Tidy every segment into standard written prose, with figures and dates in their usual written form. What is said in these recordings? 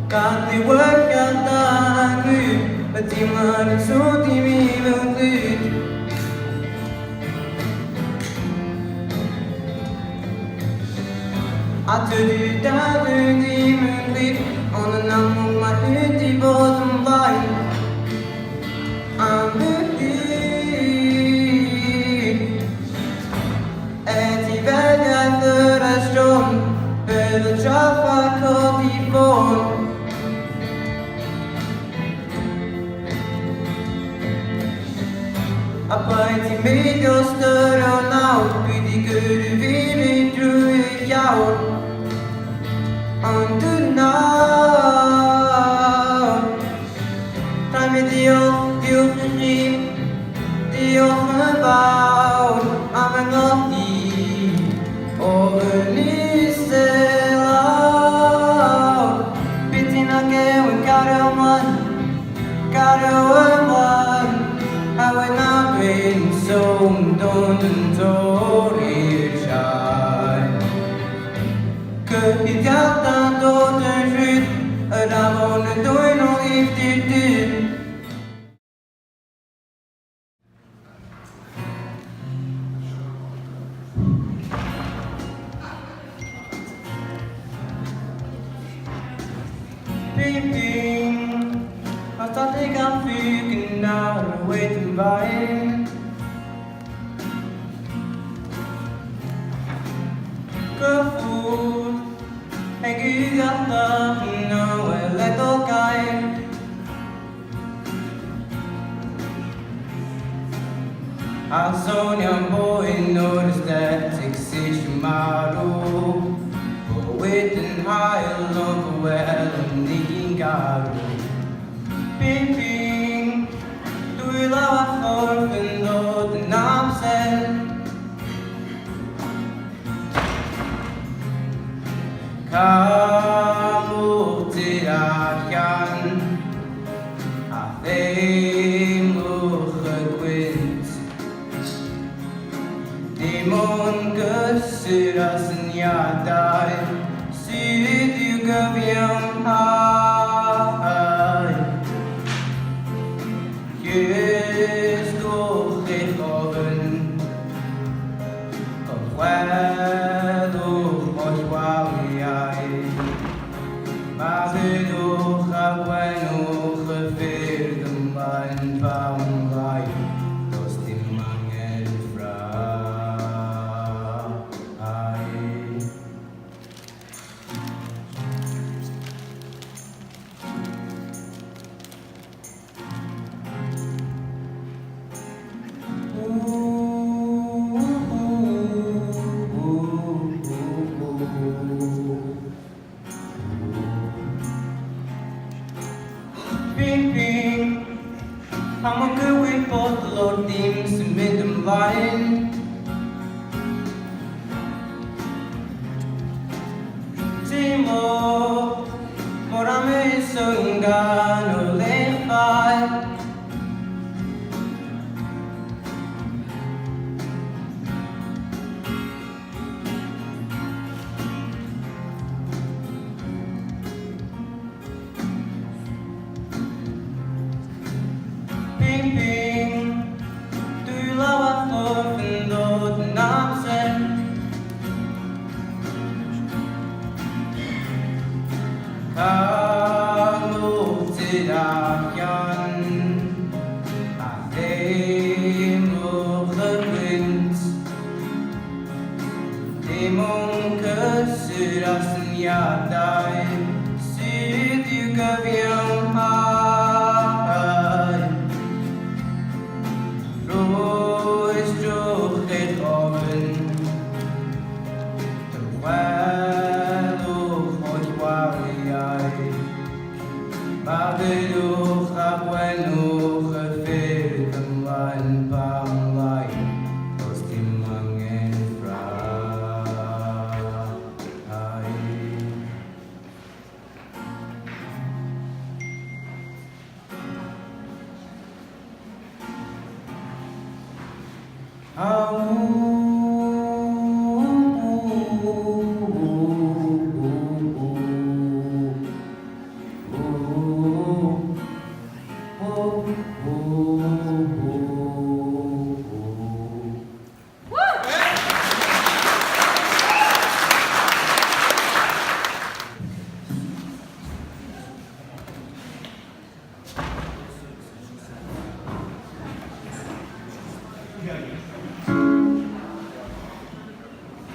Got the work out done, but the money so the me will do. I told you that the demon live on the number of my head, the bottom line. I'm believe at the bed at the restaurant, where the traffic called the phone. Apart die megastar og laut, bydde gode hvile, tror jeg under navn. Frem med de offentlige, de offenbart, av en alltid, over lyselag. Bittina gøy, karo man, karo man. I would not been so don't shine. Could he tell the truth? And I wanna do it no if they did. Baby, I thought they got figured now and waiting by. Good food, and you got nothing, no, a little guy. I saw young boy noticed that taxation model, but waiting high along for well and needing God. Piping, du lavar forfen då den namsen. Kamu tirakan, afemu gegwint. Demon gesurasen jadai, sydd du gaviam hai. Just door gehoven, op wado os waliai. Maar de door Gwenwch geveerd een baan van wij, dos die mangen vrij. I'm a good way for the Lord teams to make them line. Timo, morame sungano lefai. Piping, du lavar forfen då den namsen. Kamu tirakan, afemu gegwint. Demon gesurasen jadai, sydd du gaviam hai. Roes droog gehoven, terwijl ooit waliai. Maar de door Gwenwch geveerd een wijn van wij, als die mangen vrij.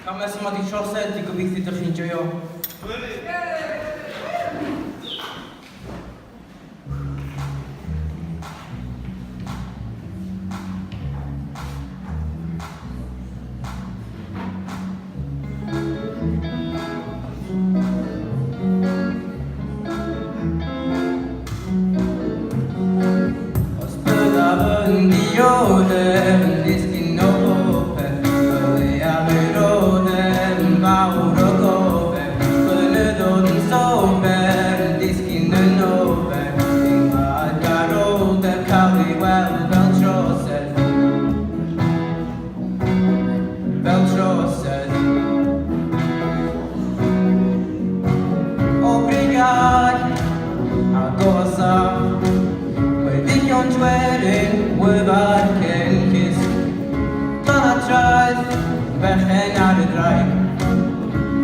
Kames yma di Trosedd, di gobeithio ydych chi'n joio. Os byddaf yn dioddef yn disgyn o bopeth, byddai a fyroddef yn fawr o gofeb, blynyddoedd yn sober yn disgyn yn ofer, ein gwlad garoldeb cael ei weld fel Trosedd, fel Trosedd. O brigad a gosaf, Weddion dwerin, wyfad cyn cys, dan a traeth, berchen ar y draig,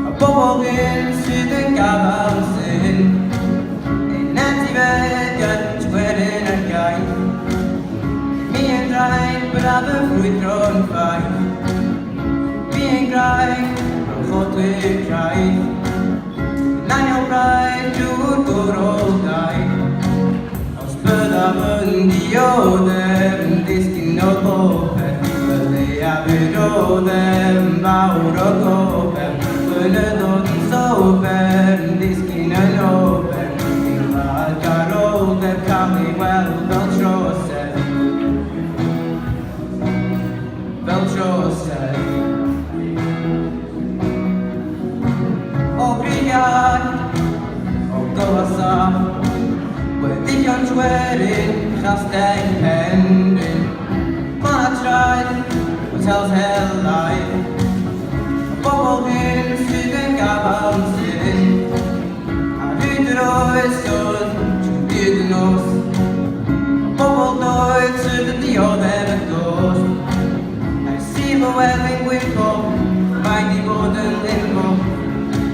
a bobl hyn sydd yn gafal syn, ein etifediad dwerin ar gaeth, mi yn draig braf y ffrwydro'n ffaith, mi yn graig rhan chodwyr traeth, na'n o braidd drwy'r gwroldau. Byddaf yn dioddef yn disgyn o bopeth, byddai a fyroddef yn fawr o gofeb, blynyddoedd yn sober yn disgyn yn ofer, ein gwlad garoldeb cael ei weld fel Trosedd, fel Trosedd. O brigad, o gosaf, Weddion dwerin, chastell pendyn, man a traeth, hotels helaeth, bobl hyn sydd yn gafal syn, a hyd yr oesodd, trwy byd y nos, bobl doedd sydd yn dioddef y dos, a'i sif o welyn gwynfo, mae'n di bod yn limbo,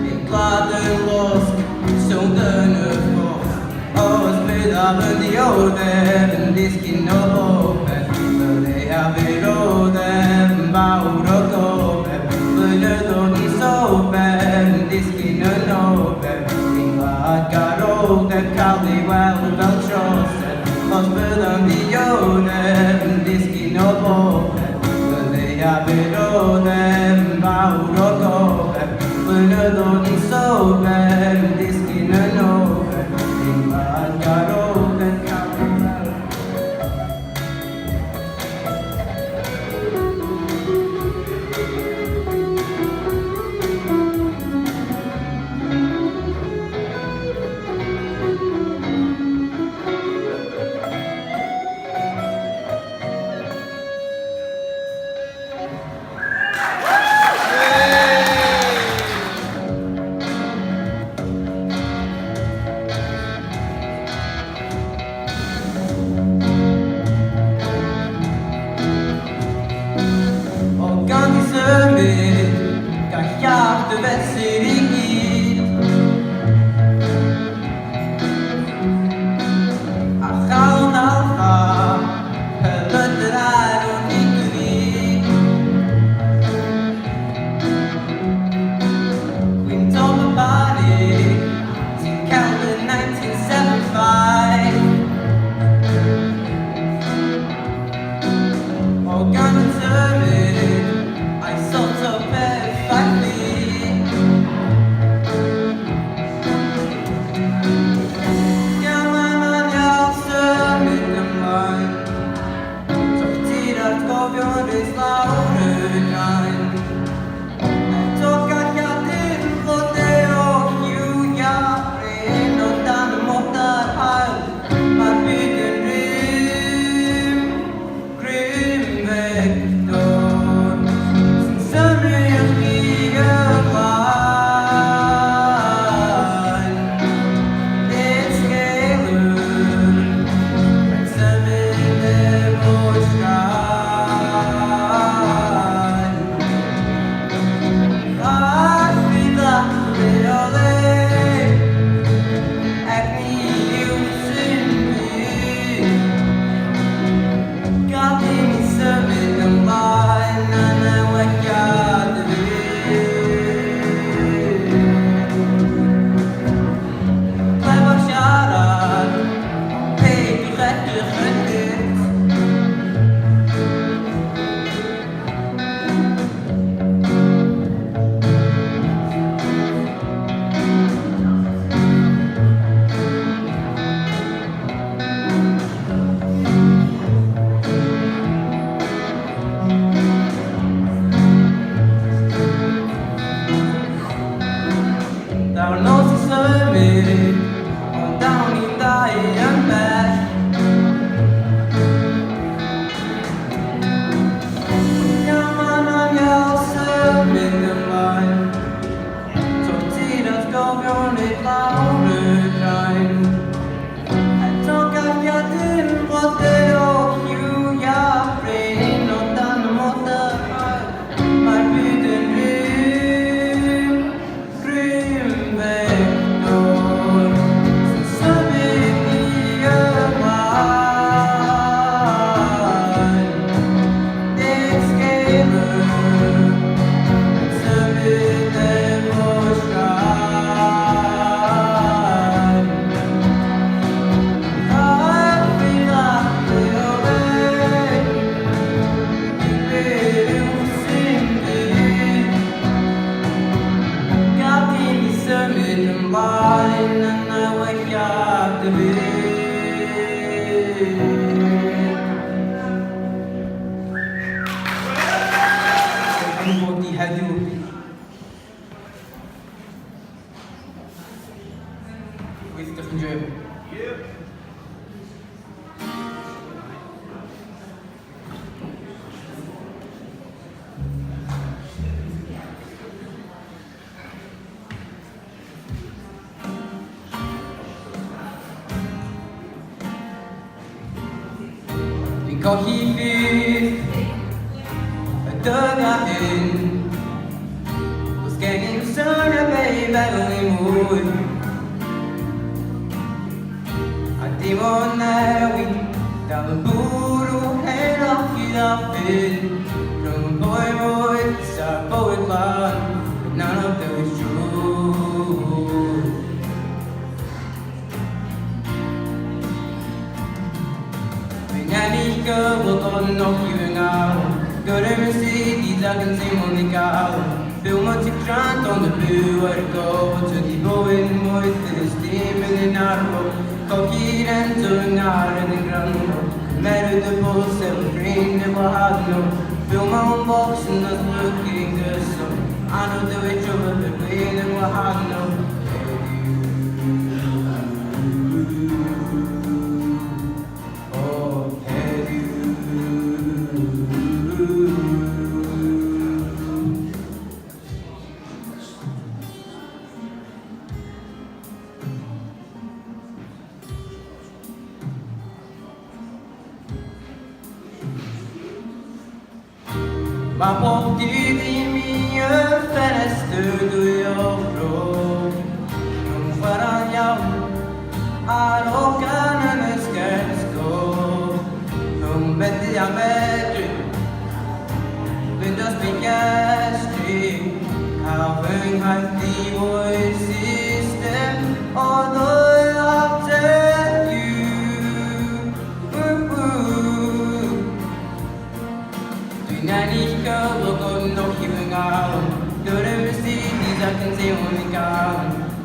ein glad yn losg, sownd yn y ffos. Os byddaf yn dioddef yn disgyn o bopeth, byddai a fyroddef yn fawr o gofeb, blynyddoedd yn sober yn disgyn yn ofer, ein gwlad garoldeb cael ei weld fel Trosedd. Os byddaf dioddef yn disgyn o bopeth, byddai a fyroddef yn fawr o gofeb, blynyddoedd yn sober yn disgyn yn ofer, ein gwlad garoldeb cael ei weld. gwybod di heddiw. Weithio chi'n dreif. Fi'n colli ffydd y dygau Os gen i'n sôn y bei feddwl i mwy A dim ond newid dal y bwrw hen off i ddaffyd Rhwng y boi mwyd sa'r bywyd lan Na'n o dewis trwy Fi'n ennill gyfod o'n off i fy ngaw Gyrra'n Mercedes ac yn teimlo'n ei gael Byw mo ti grant ond y byw ar y gofod Tydi bywyd mwyth ddys dim yn un arfod Cogi'r ento yng ngared yn grando Merwyd y bwls efo ffrind efo hadno Byw mewn bocs yn ddatblygu yn gyson Anodd yw ei trwbod y blin yn wahanol Ma pob dydd i mi y ffenestr dwi o ffrog Rhwng chwarae'n iawn a'r ogan yn y sgersgo Rhwng beddi a medru Fynd os by'n gestri Cael fy nghaethdi o'r system O ddwy after you Dwi'n ennill gyflog o'n oll i fy ngael Gyrra'n Mercedes ac yn teimlo'n ei gael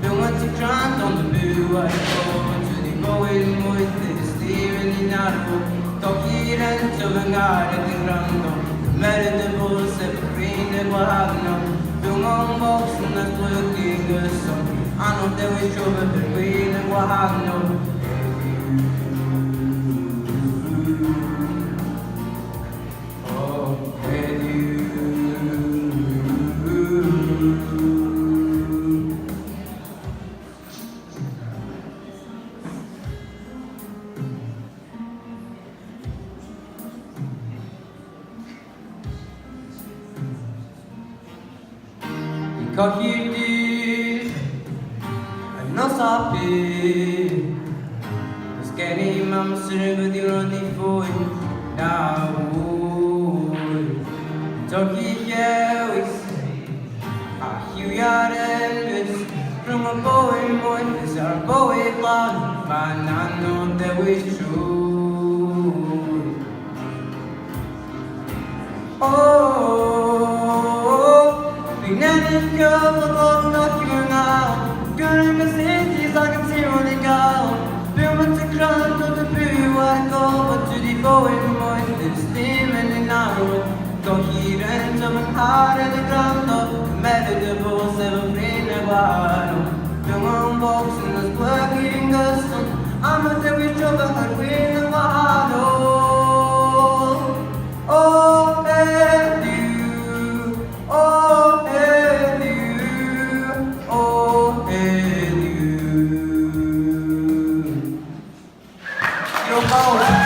Byw mo ti grant ond y byw ar y gofod Tydi bywyd mwyth ddys dim yn un arfod Cogi'r ento fy ngared yn grando Merwyd y bwls efo ffrind efo hadno Byw mewn bocs yn ddatblygu yn gyson Anodd dewis trwbod y blin yn wahanol Colli'r dydd yn nos a bydd Os gen i'm amser wedi roed i ffwy na hwyl Torchi llewis a lliwiau'r endlys Rhwng y bywyd moethus a'r bywyd lan Mae'n anodd dewis trwy Fi'n ennill gyflog o'n oll i fy ngael Gyrra'n Mercedes ac yn teimlo'n ei gael Byw mo ti grant ond y byw ar y gofod Tydi bywyd moeth ddys dim yn un arwyd Cogi'r ento fy nghared yn grando Merwyd y bwls efo ffrind efo hadno Byw mewn bocs yn ddatblygu yn gyson Anodd dewis trwbod ar gwyn yn wahanol Heddiw